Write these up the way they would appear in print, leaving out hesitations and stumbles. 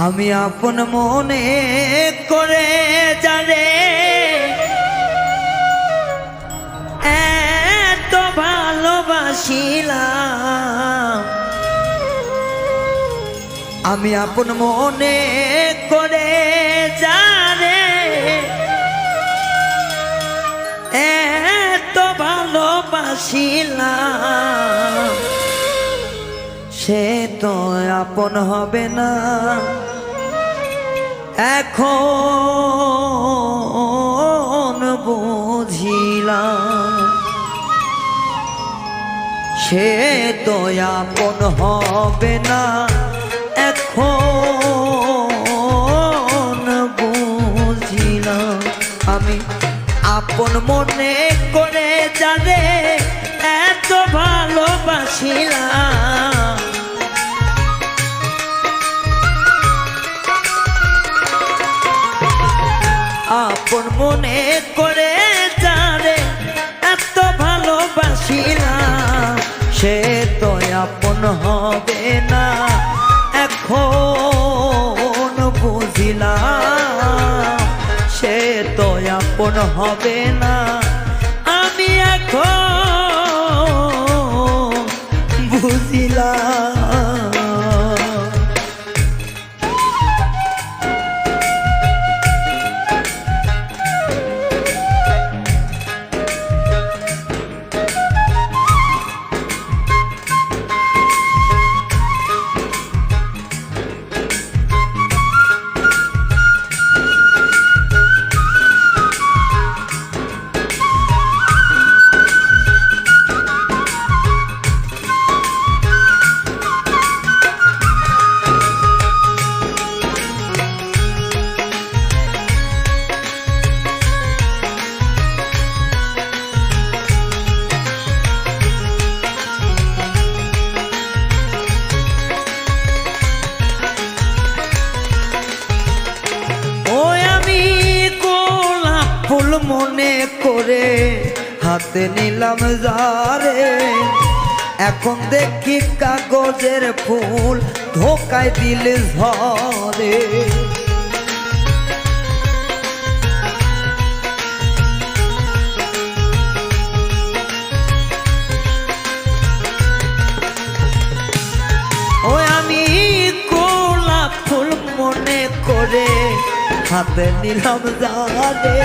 আমি আপন মনে করে জানে এত ভালোবাসিলাম, আমি আপন মনে করে জানে এত ভালোবাসিলাম, সে তো আপন হবে না এখন বুঝিলাম, সে তো আপন হবে না এখন বুঝিলাম। আমি আপন মনে করে জানে এত ভালোবাসিলাম, আপন মনে করে জানে এত ভালোবাসিলাম, সে তো আপন হবে না এখন বুঝিলাম, সে তো আপন হবে না আমি এখন বুঝিলাম। মনে করে হাতে নিলাম যারে, এখন দেখি কাগজের ফুল ধোকায় দিলে ঝরে, ও আমি গোলাপ ফুল মনে করে হাতে নিলাম যারে,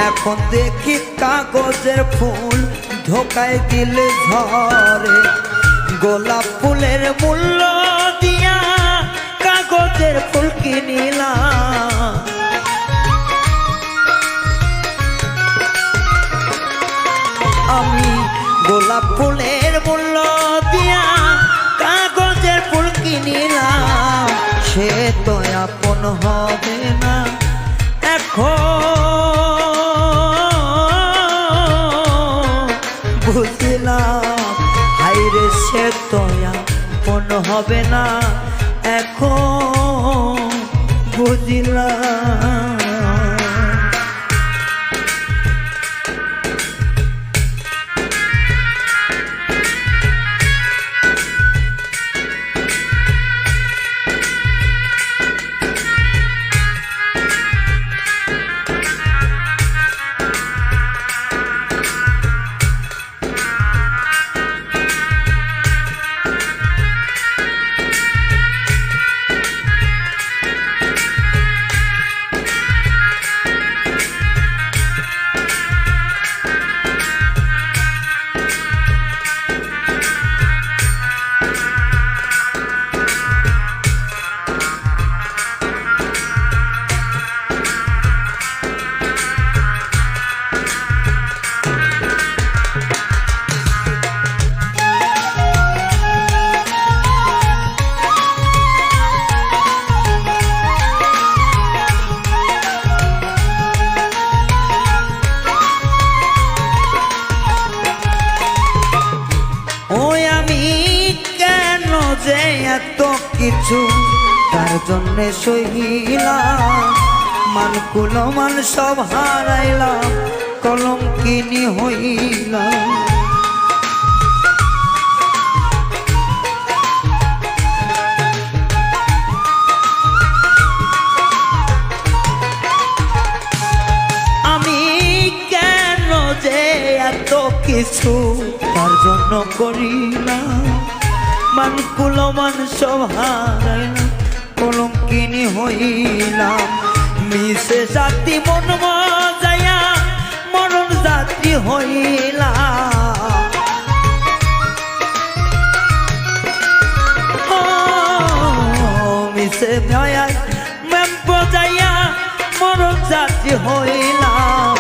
এখন দেখি কাগজের ফুল ধোকায় দিলে ঝরে, গোলাপ ফুলের মূল্য দিয়া কাগজের ফুল কিনিলাম, আমি গোলাপ ফুলের মূল্য দিয়া কাগজের ফুল কিনিলাম, সে তো আপন হবে না এখন বুঝলাম, হাইরে সে তো আপন হবে না এখন বুঝলাম। এত কিছু তার জন্যে সহিলাম, মানকুল মান সব হারাইলাম, কলঙ্কিনী হইলাম। কিছু তার জন্য করিলাম, মানকুল মান সব হারাইলাম, কলঙ্কিনী হইলাম। মিশে জাতি মন মজায়া মরণ যাত্রী হইলাম। মিশে ভয়ায় মেম বজাইয়া মরণ যাত্রী হইলাম।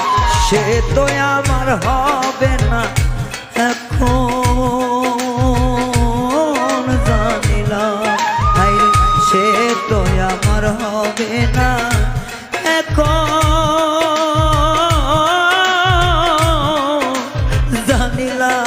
সে তো আমার হবে না এখন জানিলাম, সে তো আমার হবে না এখন জানিলাম।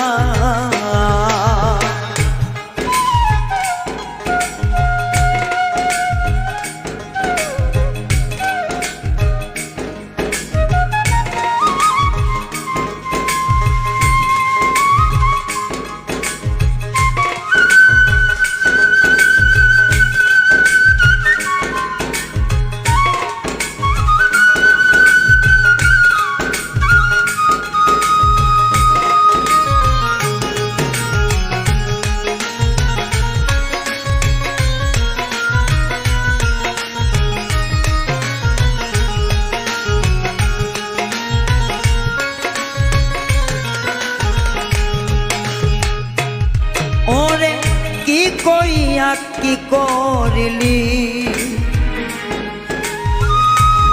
কি করিলি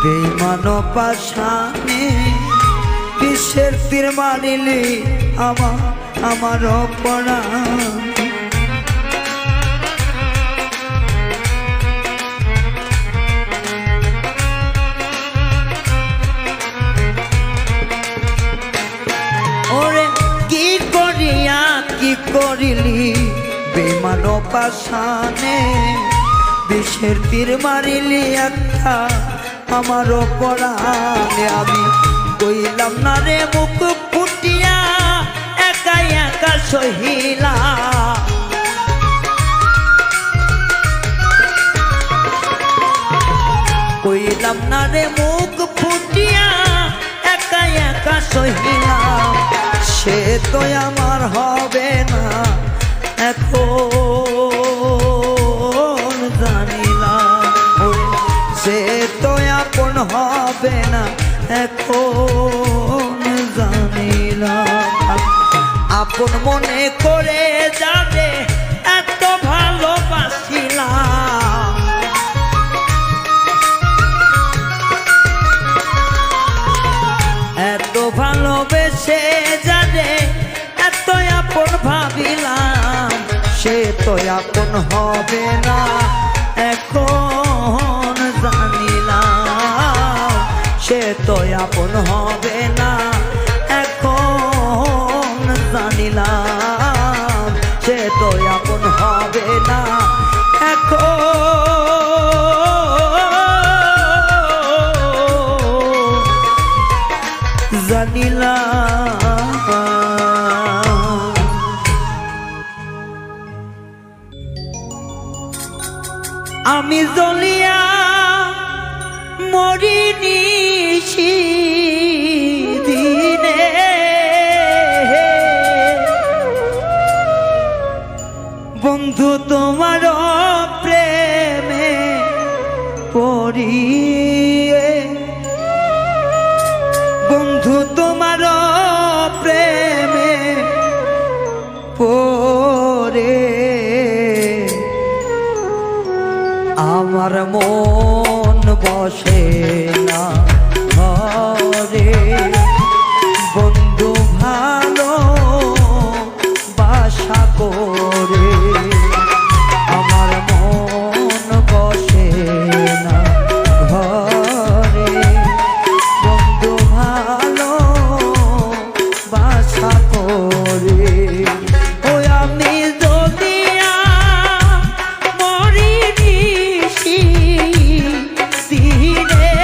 বেঈমান পাশানে, কিসের তীর মারিলি আমার প্রাণ। ওরে কি করিয়া কি করিলি বেঈমান পাশানে, বিষের তীর মারিলি একটা আমার পরাণে। আমি কইলাম না রে মুখ ফুটিয়া একা একা সহিলা, কইলাম না রে মুখ ফুটিয়া একা একা সহিলাম। সে তো আমার হবে না এখন জানিলাম, সে তো আপন হবে না এখন জানিলাম। আপন মনে করে যাবে এত ভালোবাসিলাম, এত ভালোবেসে যাবে এত আপন ভাবিলাম। সে তো আপন হবে না এখন জানিলাম, সে তো আপন হবে না এখন জানিলাম, সে তো আপন হবে না এখন জানিলাম। আমি জ্বলিয়া মরিনি দিনে, বন্ধু তোমার প্রেমে পড়িয়ে, বন্ধু তোমার প্রেমে পড়ে আমার মন বসে না ঘরে। বন্ধু ভালো বাসা করে আমার মন বসে না ঘরে। বন্ধু ভালো বাসা করে ওই আমি যদিয়া মরিনি দিনে,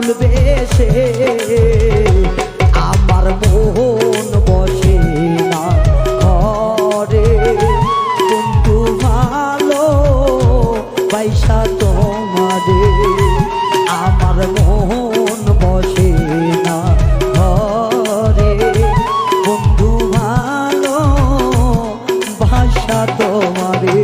বাউল বেশে আমার মন বসে না ঘরে বন্ধু ভালো পয়সা তোমারে আমার মন বসে না ঘরে বন্ধু ভালো ভাষা তোমারে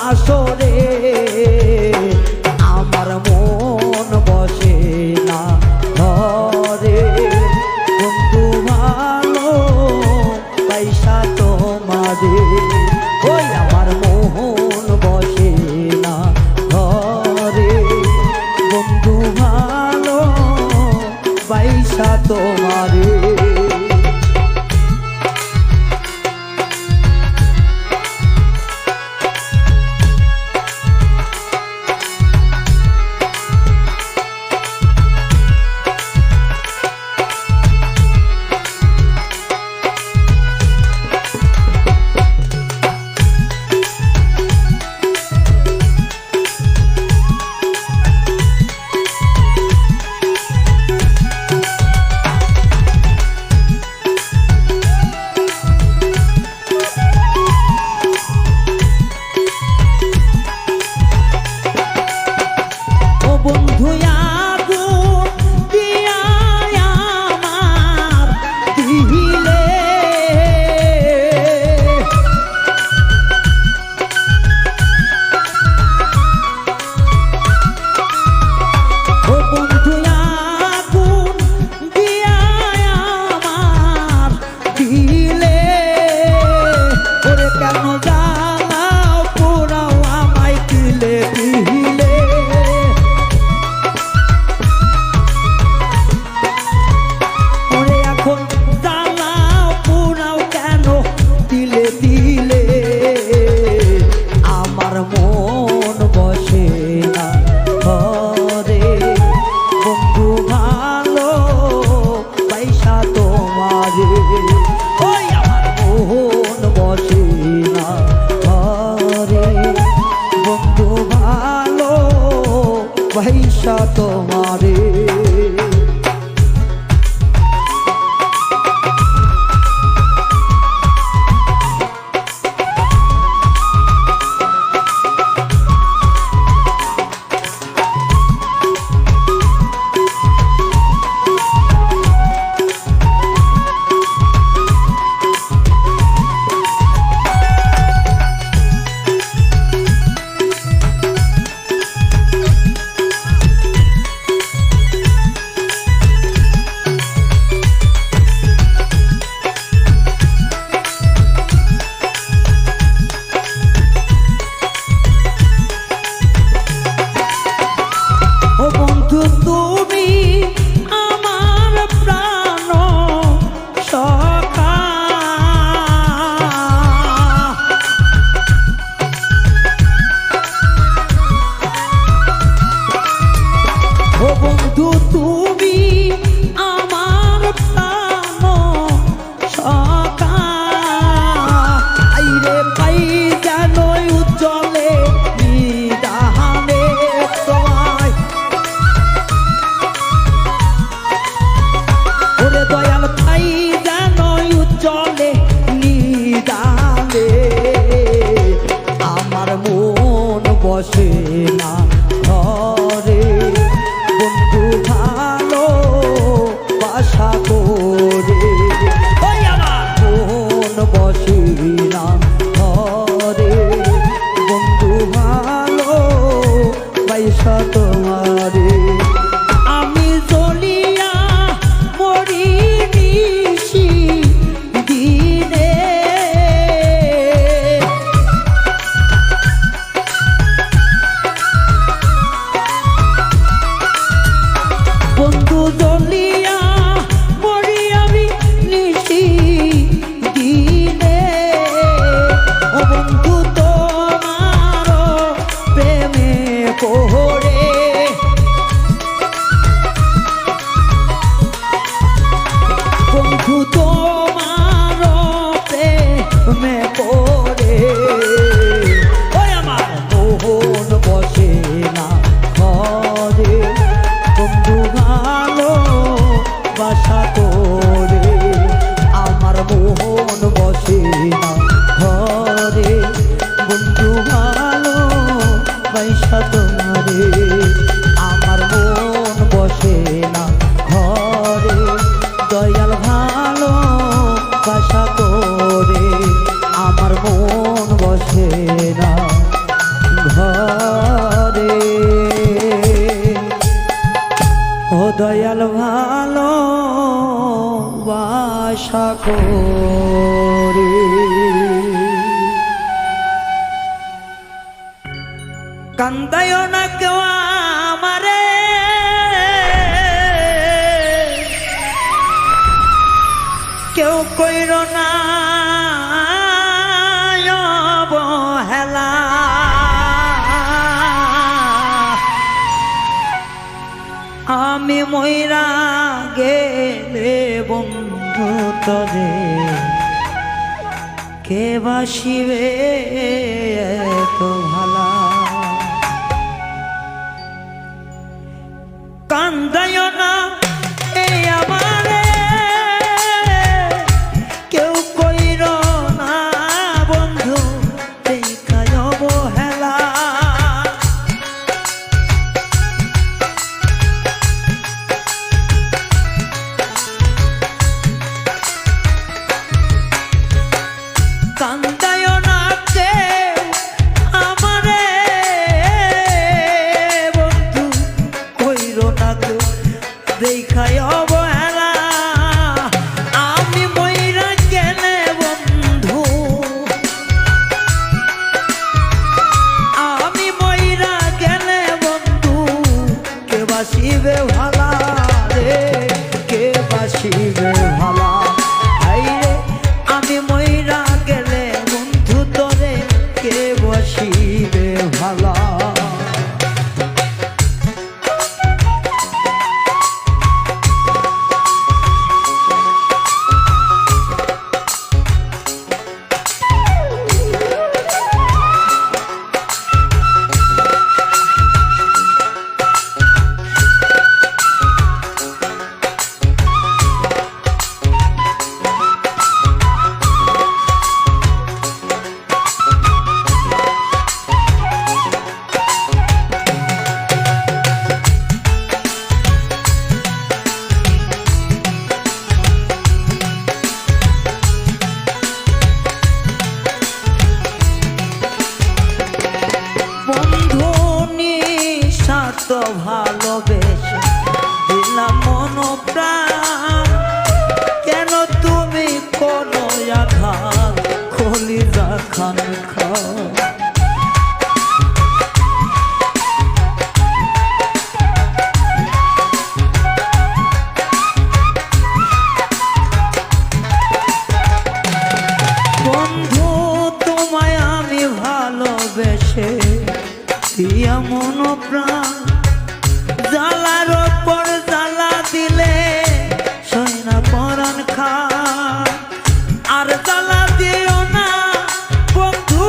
আসরে আমার মন বসে না ঘরে বন্ধু ভালো পয়সা তোমারে ওই আমার মন বসে না ঘরে বন্ধু ভালো পয়সা তোমারে পয়সা তোমারে ঠাই যেন উজ্জ্বলে নিদানে তোমায় ওরে দয়াল ঠাই যেন উজ্জ্বলে নিদানে আমার মন বসে না ঘরে বন্ধু ভালো বাসা করে ওই আমার মন বসে না ঘরে বন্ধু ভালো পয়সা তোমারে আমি জ্বলিয়া মরি নিশি দিনে বন্ধু জ্বলিয়া মরি আমি নিশি দিনে ও বন্ধু তোমার প্রেমে পড়ে বন্ধু তোমার প্রেমে পড়ে ওই আমার মোহন বসে না ঘরে বন্ধু ভালো বাসা করে আমার মোহন বসে না ঘরে বন্ধু ভালো বাসা তোমারে আমার মন বসে না ঘরে দয়াল ভালো বাসা করে আমার মন বসে না ঘরে ও দয়াল ভালো বাসা করে কান্দায় না কেউ আমারে কেউ কইর না অবহেলা আমি মইরা গেলে বন্ধু তরে কে বাসিবে এত ভালা কান্দায় না এই আমারে কেউ কইর না বন্ধু দেখায় অবহেলা কান্দায় না কেউ আমারে বন্ধু কইর না কেউ দেখায় অবহেলা আমি মইরা গেলে বন্ধু আমি মইরা গেলে বন্ধু কে বাসিবে ভালা রে কে বাসিবে ভালা আইরে আমি মইরা গেলে বন্ধু তোরে কে বসিবে ভালা তো ভালোবেসে দিলাম মন প্রাণ কেন তুমি কোনো আঘাত কলিজা খান খাও বন্ধু তোমায় আমি ভালোবেসে দিয়া মন প্রাণ জ্বালার ওপর জ্বালা দিলে সইনা পরাণ খা আর জ্বালা দিও না বন্ধু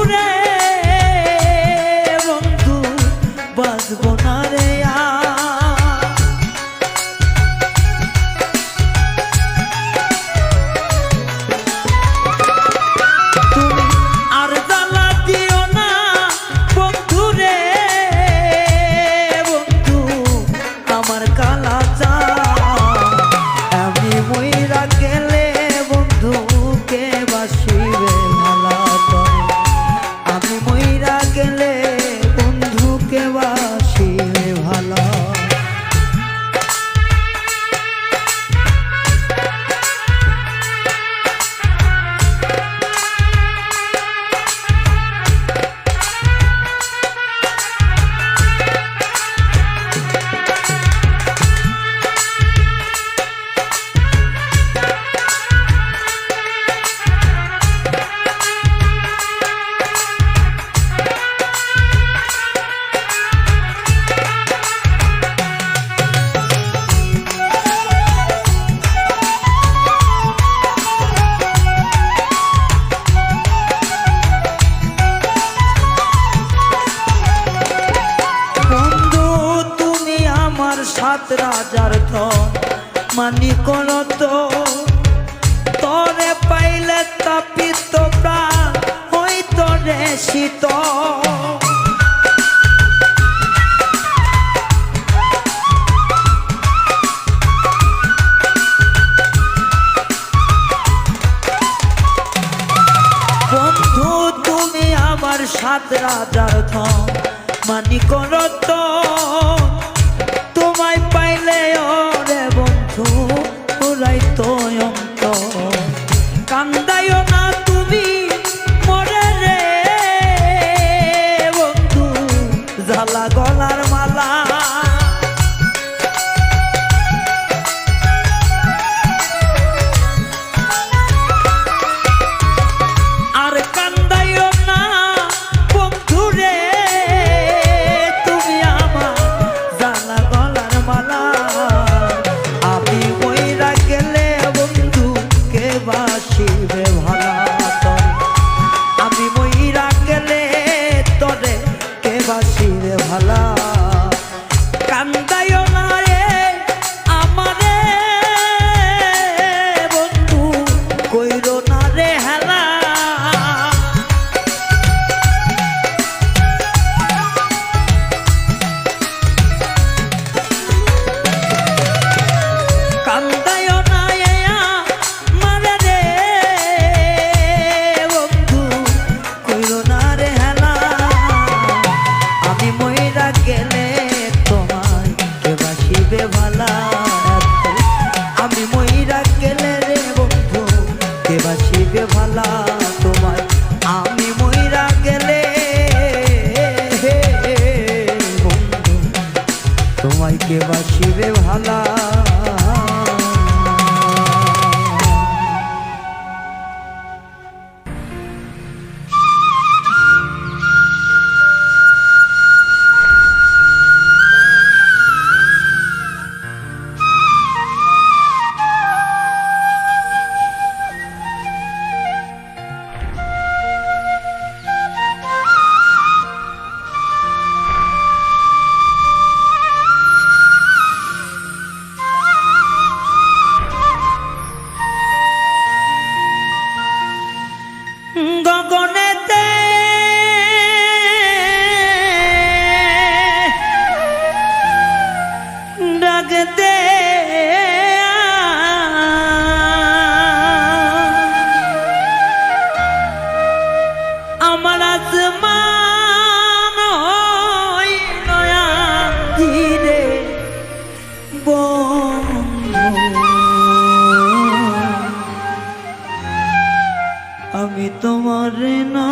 রাজার ধন মানি করত তরে পাইলে তাপিত প্রাণ হইতো রে শীত বন্ধু তুমি আমার সাত রাজার ধন মানি করত তোমায় পাইলে ওরে বন্ধু পুরাইতো অন্ত কান্দাইও না তুমি মরে রে বন্ধু জ্বালা গলার মালা আর কান্দাইও না বন্ধু রে তুমি আমার জ্বালা গলার মালা আমি মইরা গেলে বন্ধু কে বাসিবে ভালা আমি মইরা গেলে তোরে কে বাসিবে ভালা কান্দাইও না রে আমারে বন্ধু কইরো না রে হেলা কান্দাইও না আমারে রে বন্ধু কইরো না রে হেলা আমি মইরা গেলে তোমায় কে বাসিবে ভালা আমি মইরা গেলে রে বন্ধু কে বাসিবে ভালা তোমায় আমি মইরা গেলে বন্ধু তোমায় কে বাসিবে ভালা গগনেতে ডাক দে আমার আসমান নয়া ধীরে বন্ধু আমি তোমার না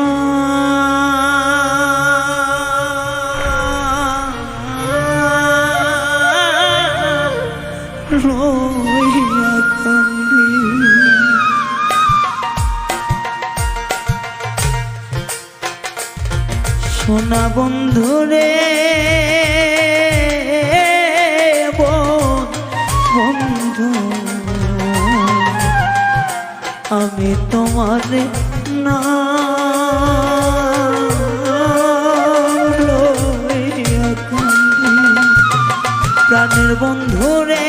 রইয়া কান্দি সোনা বন্ধু রে বন্ধু আমি তোমার না লইয়া কান্দি প্রাণের বন্ধু রে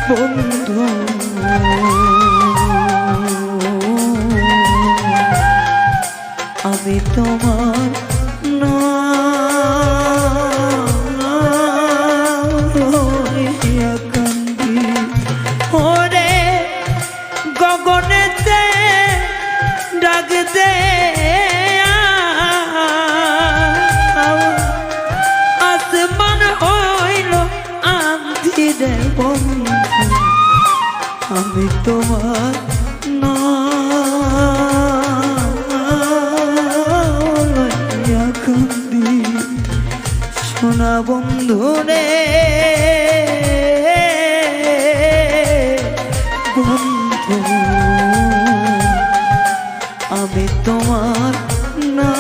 বন্ধু আমি তোমার না লইয়া কান্দি ওরে গগনেতে ডাক দে আসমান হইল আন্ধিরে বন্ধু আমি তোমার না লইয়া কান্দি সোনা বন্ধু রে বন্ধু আমি তোমার না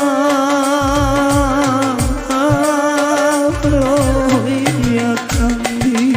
লইয়া কান্দি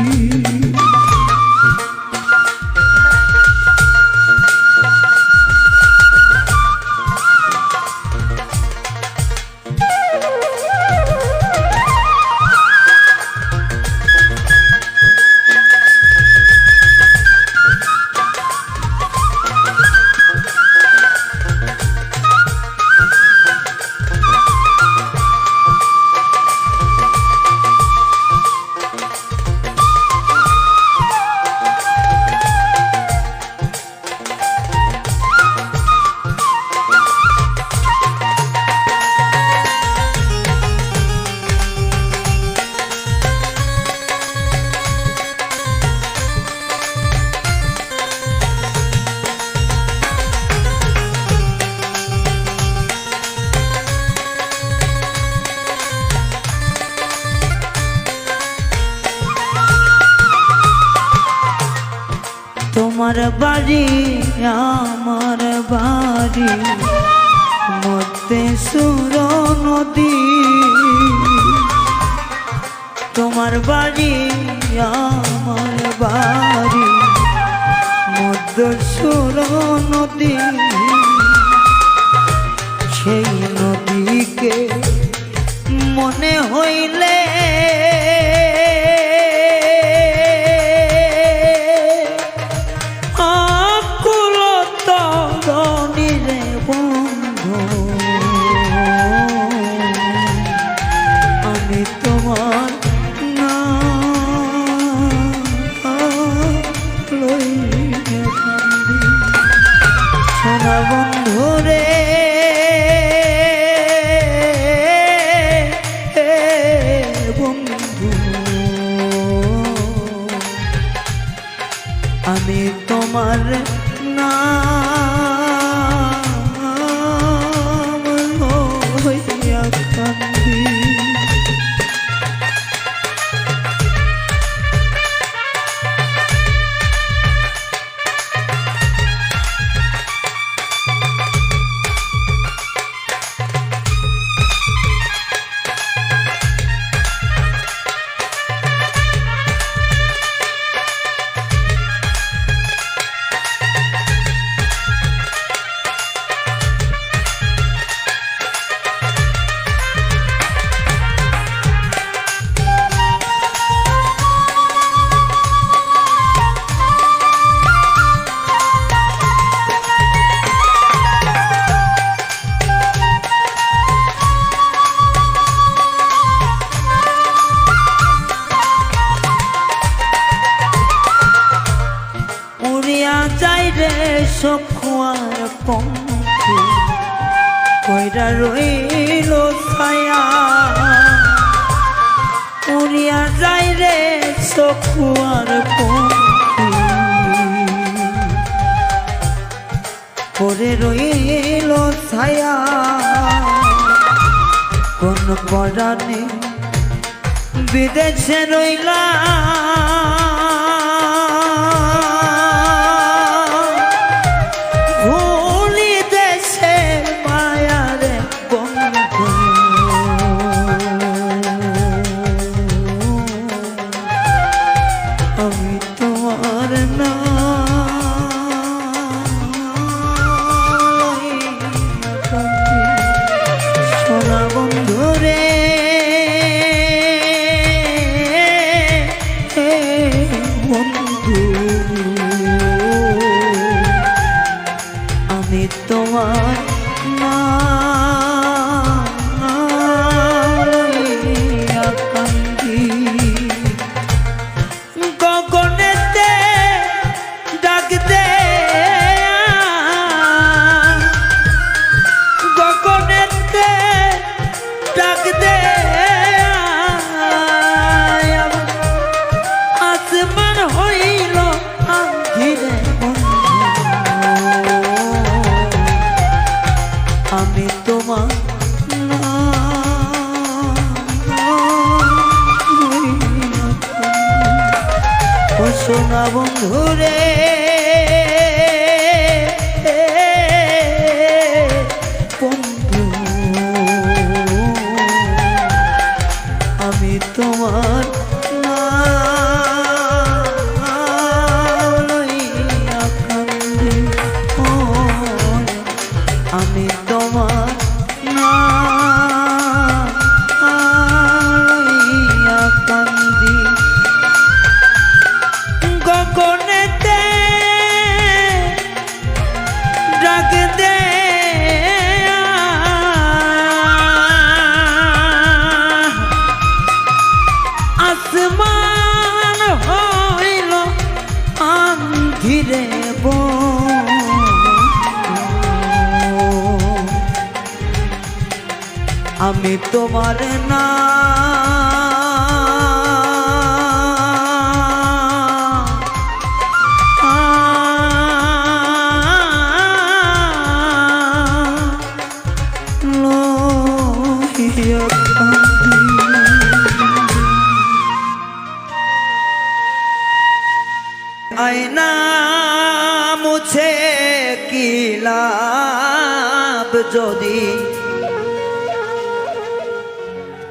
তোমার বাড়ি আমার বাড়ি মধ্যে সুর নদী, তোমার বাড়ি আমার বাড়ি মধ্যে সুর নদী, সেই নদীকে মনে হইলে আকুল তরণী রে বন্ধু, আমি তোমার সোনা বন্ধু রে বন্ধু, আমি তোমার নাম লইয়া কান্দি। সখুয়ার পঙ্খে কইরা রইল ছায়া, উড়িয়া যাই রে সখুয়ার পঙ্খে পরে রইল ছায়া, কোন পরাণে বিদেশে রইলা তোমার লইয়া কান্দি। গগনেতে ডাক দে, গগনেতে ডাক দে, আসমান হইল আঁধিরে আমি তোমার সোনা বন্ধু রে বন্ধু, আমি তোমার লইয়া কান্দি, আমি তোমার লইয়া কান্দি। গগনেতে ডাক দে, আসমান হইল আঁধিরে আমি তোমার না আয়না কি লাভ যদি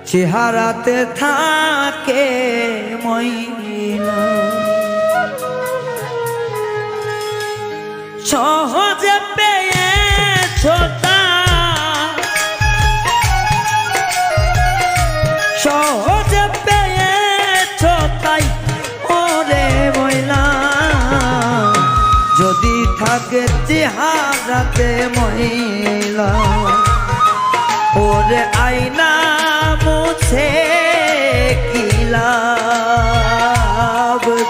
চেহারাতে থাকে ময়লা। সহজে পেয়েছো তা, সহজে পেয়েছো তাই ওরে ময়লা। যদি থাকে চেহারাতে ময়লা, ওরে আয়না মুছে কি লাভ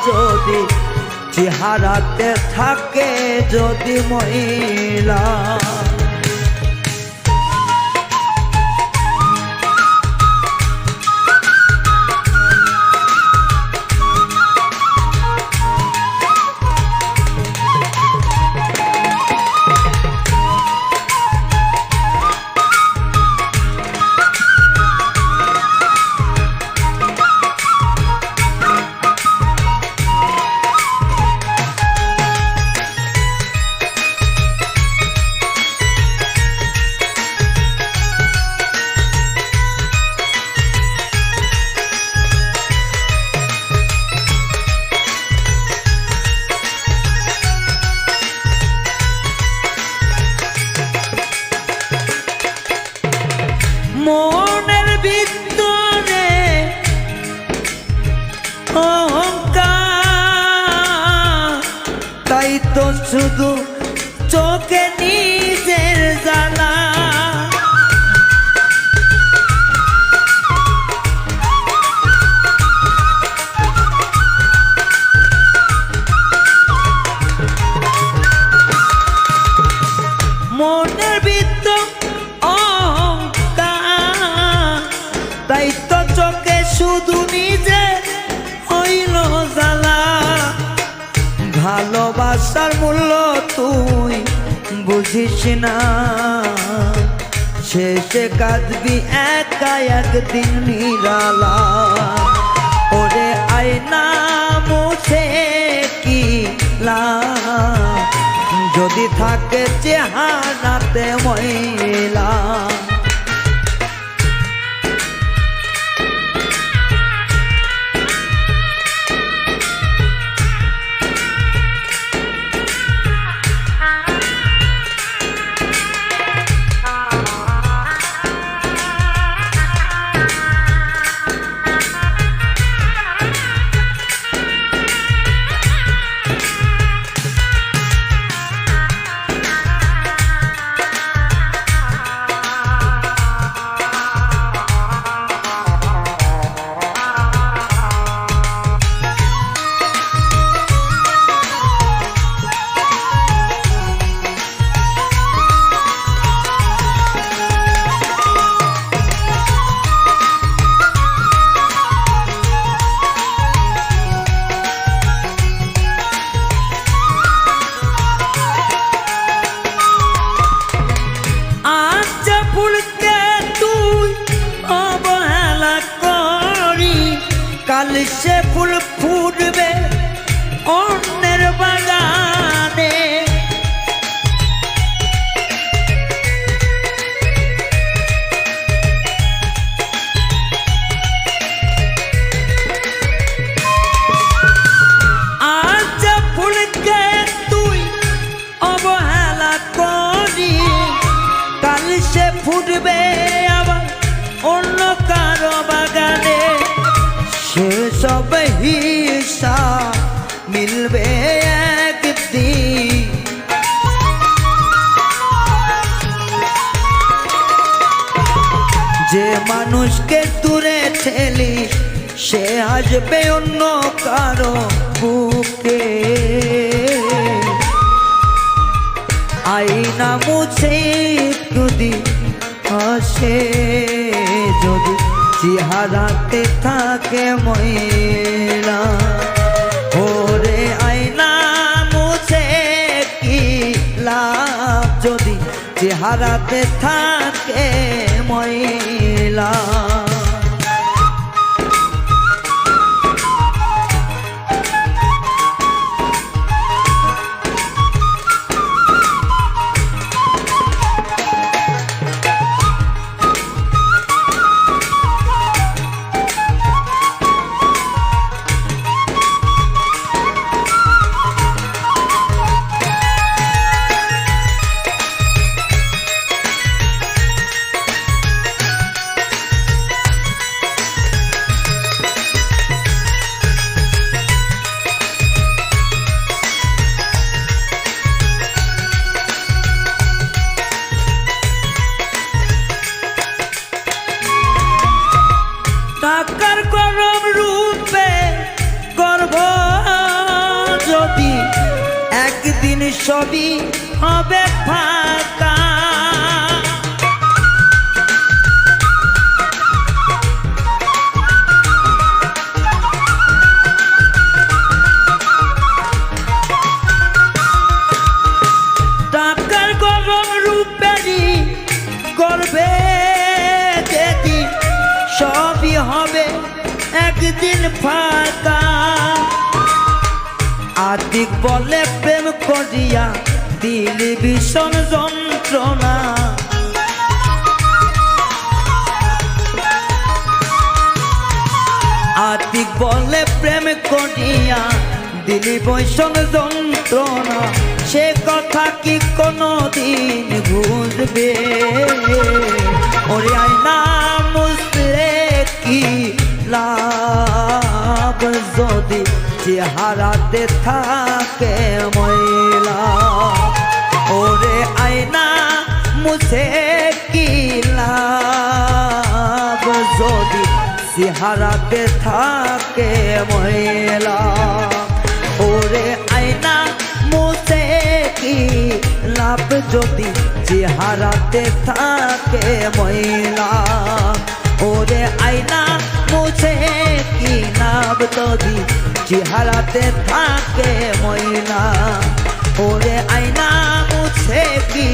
যদি চেহারাতে থাকে যদি ময়লা। মনের ভিতরে অহংকার, তাই তো শুধু চোখে নিজের জ্বালা। মনের ভিতর তাই তো চোখে শুধু নিজে হইল জ্বালা। ভালোবাসার মূল্য তুই বুঝিস না, শেষে কাঁদবি একা একদিন নিরালা। ওরে আয়না মুছে কি লাভ যদি থাকে চেহারাতে ময়লা। কাল সে ফুল ফুটবে অন্যের বাগানে, আজ যে ফুলকে তুই অবহেলা করি, কাল সে ফুটবে আবার অন্য কারো বাগানে। সেসব হিসাব মিলবে একদিন, যে মানুষকে দূরে ঠেলি সে আসবে অন্য কারো বুকে। আয়না মুছে যদি আসে যদি চেহারাতে থাকে ময়লা। ওরে আয়না মুছে কি লাভ যদি চেহারাতে থাকে ময়লা। সবই হবে ফাঁকা। টাকার গরম রূপেরই করবে যেদিন সবই হবে একদিন ফাঁকা। আদিক বলে প্রেম করিয়া দিলি ভীষণ যন্ত্রণা। আদিক বলে প্রেম করিয়া দিলি ভীষণ যন্ত্রণা। সে কথা কি কোনদিন বুঝবে? ওরে আয়না মুছলে কি লাভ যদি চেহারাতে থাকে ময়লা। ওরে আয়না মুছে কি লাভ যদি চেহারাতে থাকে ময়লা। ওরে আয়না মুছে কি লাভ যদি চেহারাতে থাকে ময়লা। ওরে আয়না মুছে কি লাভ যদি চেহারাতে থাকে ময়লা। ওরে আয়না মুছে কি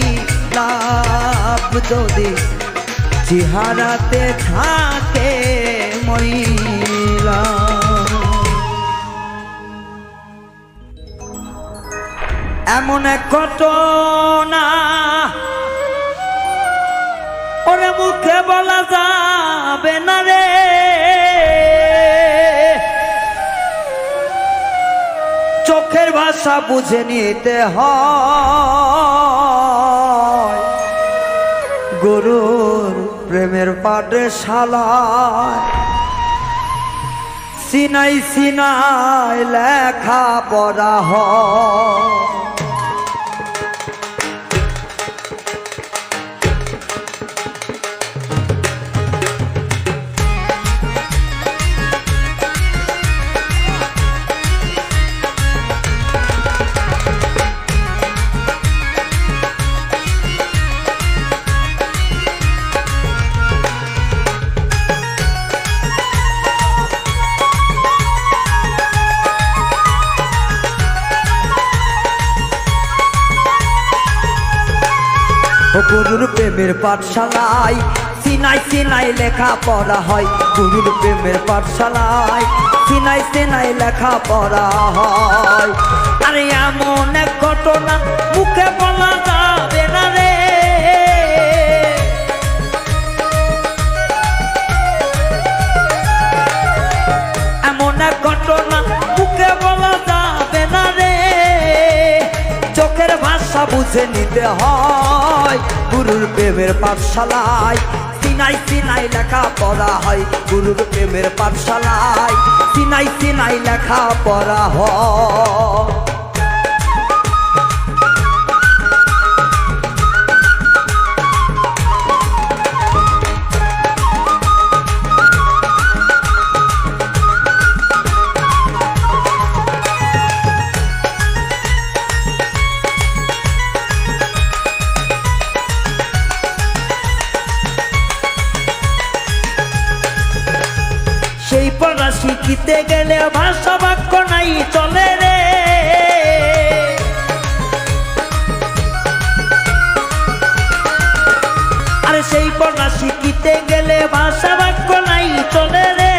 লাভ যদি চেহারাতে থাকে ময়লা। এমন এক ঘটনা ওরে মুখে বলা যাবে না রে। চোখের ভাষা বুঝে নিতে হয়। গুরুর প্রেমের পাঠশালায় সিনাই সিনাই লেখা পড়া হয়। গুরুর প্রেমের পাঠশালায় সিনাই সিনাই লেখা পড়া হয়। গুরুর প্রেমের পাঠশালায় সিনাই সিনাই লেখা পড়া হয়। আরে এমন এক ঘটনা মুখে বলা যাবে না রে। এমন এক ঘটনা মুখে বলা যাবে না রে। চোখের ভাষা বুঝে নিতে হয়। গুরুর প্রেমের পাঠশালায় সিনাই সিনাই লেখা পড়া হয়। গুরুর প্রেমের পাঠশালায় সিনাই সিনাই লেখা পড়া হয়। সেই পড়া শিখিতে গেলে ভাষা বাক্য নাই চলে রে। আরে সেই পড়া শিখিতে গেলে ভাষা বাক্য নাই চলে রে।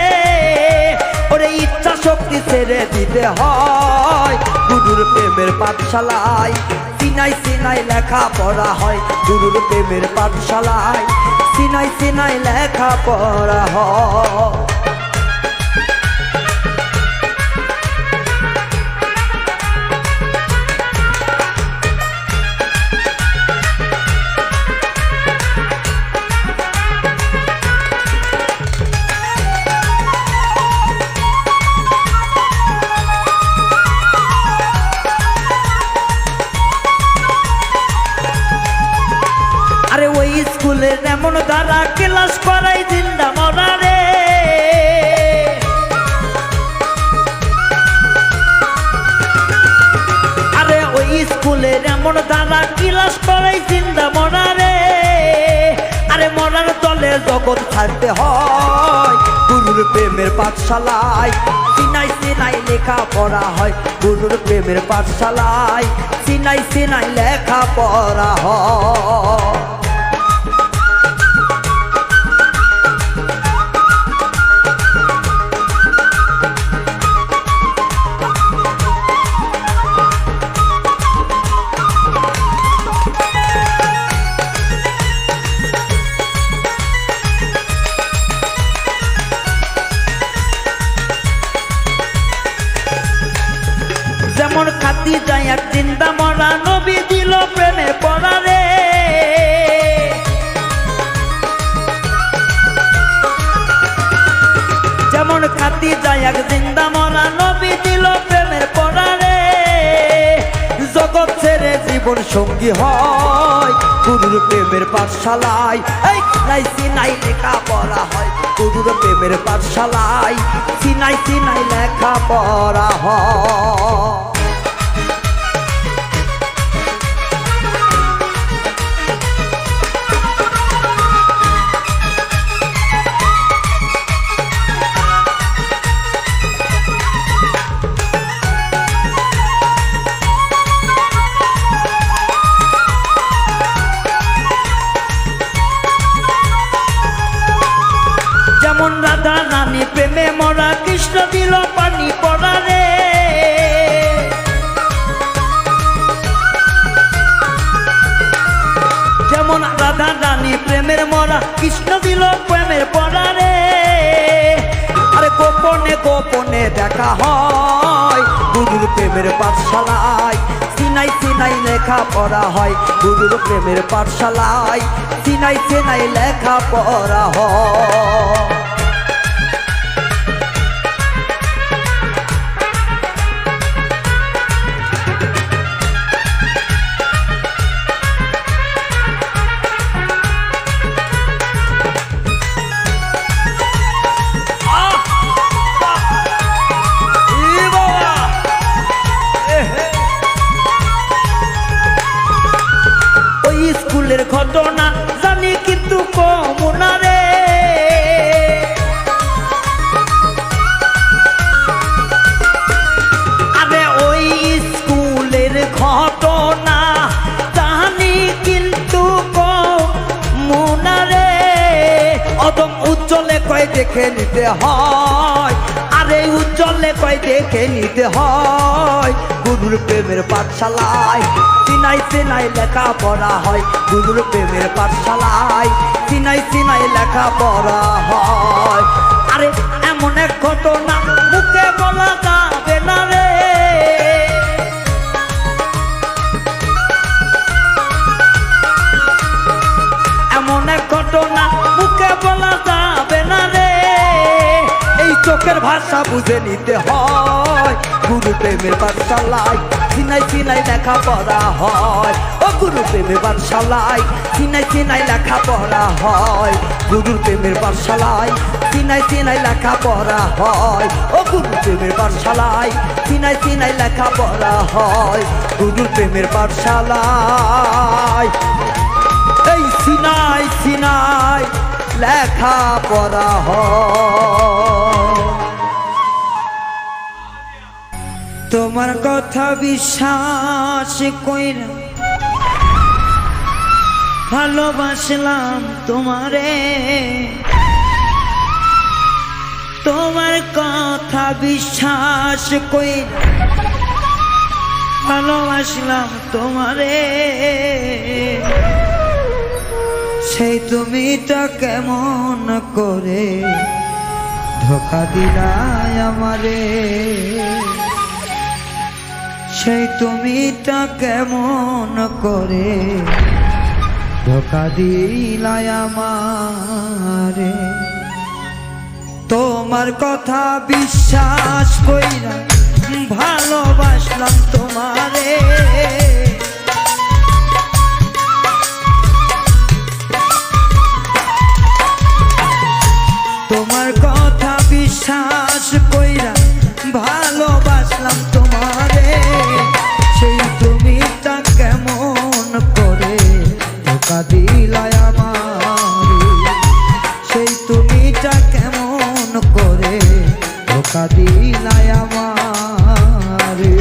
ওরে ইচ্ছা শক্তি ছেড়ে দিতে হয়। গুরুর প্রেমের পাঠশালায় সিনাই সিনাই লেখা পড়া হয়। গুরুর প্রেমের পাঠশালায় সিনাই সিনাই লেখা পড়া হয়। স্কুলের এমন দ্বারা ক্লাস করাই জিন্দা মরা রে। আরে ওই স্কুলের এমন ধারা ক্লাস করাই চিন্তা মরা রে। আরে মরার তলে জগৎ ছাড়তে হয়, গুরুর প্রেমের পাঠশালায় সিনাই সিনাই লেখা পড়া হয়। গুরুর প্রেমের পাঠশালায় সিনাই সিনাই লেখা পড়া হয়। যেমন খাতি যায় এক চিন্তা মরা নবী দিল প্রেমে পড়া রে। যেমন খাতি যায় এক চিন্তা মরা নবী দিল প্রেমের পড়া রে। জগৎ ছেড়ে জীবন সঙ্গী হয় গুরুর প্রেমের পাঠশালায়, এই সিনাই সিনাই লেখা পড়া হয়। গুরুর প্রেমের পাঠশালায় সিনাই সিনাই লেখা পড়া হয়। যেমন রাধা রানী প্রেমে মরা কৃষ্ণ দিল পানি পড়া রে। যেমন রাধা রানী প্রেমের মরা কৃষ্ণ দিল প্রেমের পড়া রে। আরে গোপনে গোপনে দেখা হয় গুরুর প্রেমের পাঠশালায় সিনাই সিনাই লেখা পড়া হয়। গুরুর প্রেমের পাঠশালায় সিনাই সিনাই লেখা পড়া হয়। স্কুলের ঘটনা জানি কিন্তু কম না রে। আরে ওই স্কুলের ঘটনা জানি কিন্তু কম না রে। অদম উজ্জ্বলে কয় দেখে নিতে হয়, আরে উজ্জ্বলে কয় দেখে নিতে হয়। গুরুর প্রেমের পাঠশালায় সিনাই সিনাই লেখা পড়া হয়। গুরুর প্রেমের পাঠশালায় সিনাই সিনাই লেখা পড়া হয়। আরে এমন এক ঘটনা মুখে বলা যাবে না রে। এমন এক ঘটনা মুখে বলা যাবে না রে। এই চোখের ভাষা বুঝে নিতে হয় গুরু প্রেমের পাঠশালায় সিনাই সিনাই লেখা পড়া হয়। ও গুরু প্রেমের পাঠশালায় সিনাই সিনাই লেখা পড়া হয়। গুরুর প্রেমের পাঠশালায় সিনাই সিনাই লেখা পড়া হয়। ও গুরু প্রেমের পাঠশালায় সিনাই সিনাই লেখা পড়া হয়। গুরুর প্রেমের পাঠশালায় এই সিনাই সিনাই লেখা পড়া হয়। তোমার কথা বিশ্বাস কইরা ভালোবাসলাম তোমারে। তোমার কথা বিশ্বাস কইরা ভালোবাসলাম তোমারে। সেই তুমিটা কেমন করে ধোকা দিলাই আমারে। সেই তুমিটা কেমন করে ধোকা দিলাই আমারে। তোমার কথা বিশ্বাস কইরা ভালোবাসলাম তোমারে। তোমার কথা বিশ্বাস কইরা ভালোবাসলাম তোমারে। সেই তুমি ধোকা দিলাই আমারে, সেই তুমিটা কেমন করে ধোকা দিলাই আমারে।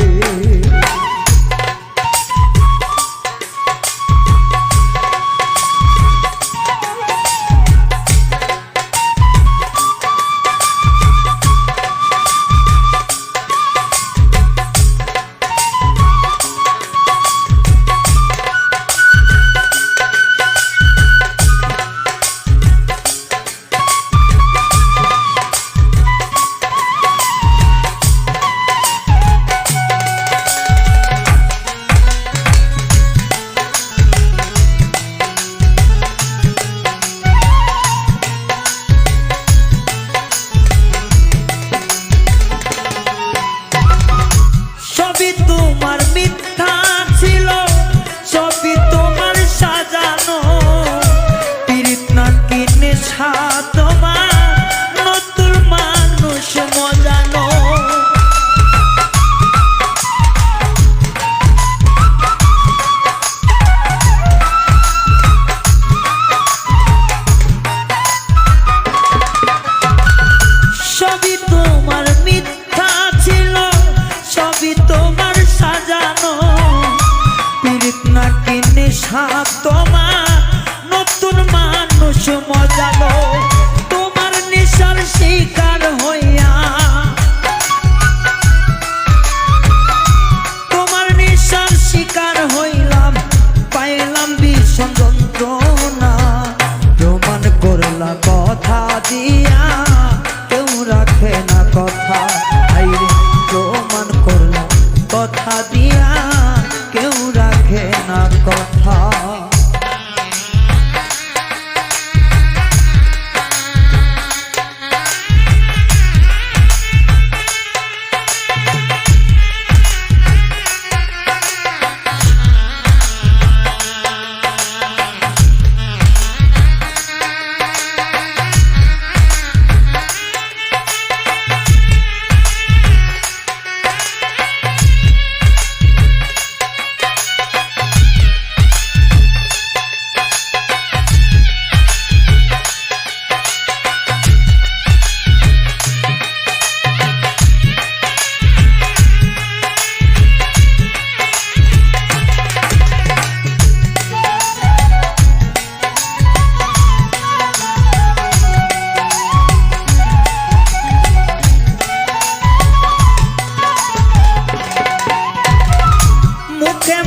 তোমার মিথ্যা ছিল, সবই তোমার সাজানো, পীড়িত নাকি নেশা তোমার, নতুন মানুষ মজানো। সবই তোমার মিথ্যা ছিল, সবই তোমার সাজানো, পীড়িত নাকি নেশা তোমার, নতুন মানুষ মজালো। তোমার নেশার শিকার হইয়া, তোমার নেশার শিকার হইলাম, পাইলাম ভীষণ যন্ত্রণা। প্রমাণ করলা কথা দিয়া, কেউ রাখে না কথা, আইরে প্রমাণ করলা কথা দিয়া, কেউ রাখে না কথা।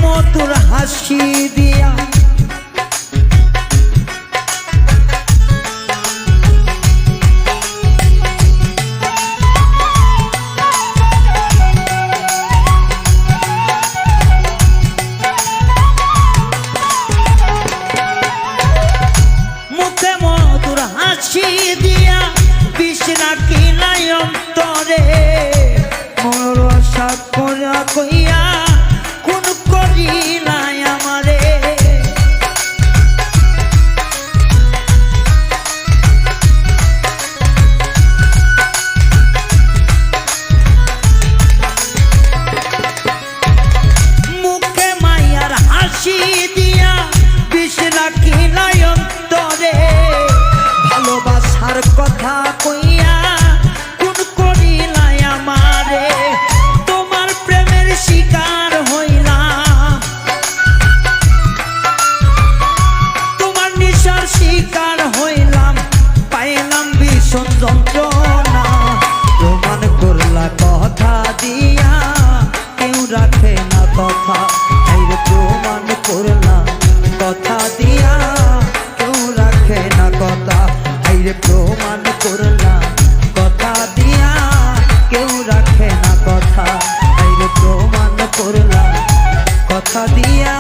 মধুর হাসি দিয়া, মুখে মধুর হাসি দিয়া, বিষ নাকি নাই অন্তরে, মোর আশা করা কইয়া কোন করিলাই আমারে। মুখে মায়ার হাসি দিয়া, বিষ রাখিলাই অন্তরে, ভালোবাসার কথা কইয়া কোন করিলাই আমারে। তোমার প্রেমের শিকার হইলাম, তোমার নেশার শিকার হইলাম, পাইলাম ভীষণ যন্ত্রণা। প্রমাণ করলা কথা দিয়া, কেউ রাখে না কথা, আইরে প্রমাণ করলা কথা দিয়া, কেউ রাখে না কথা, আইরে প্রমাণ করলা কথা দিয়া, কেউ রাখে না কথা, আইরে প্রমাণ করলা কথা দিয়া।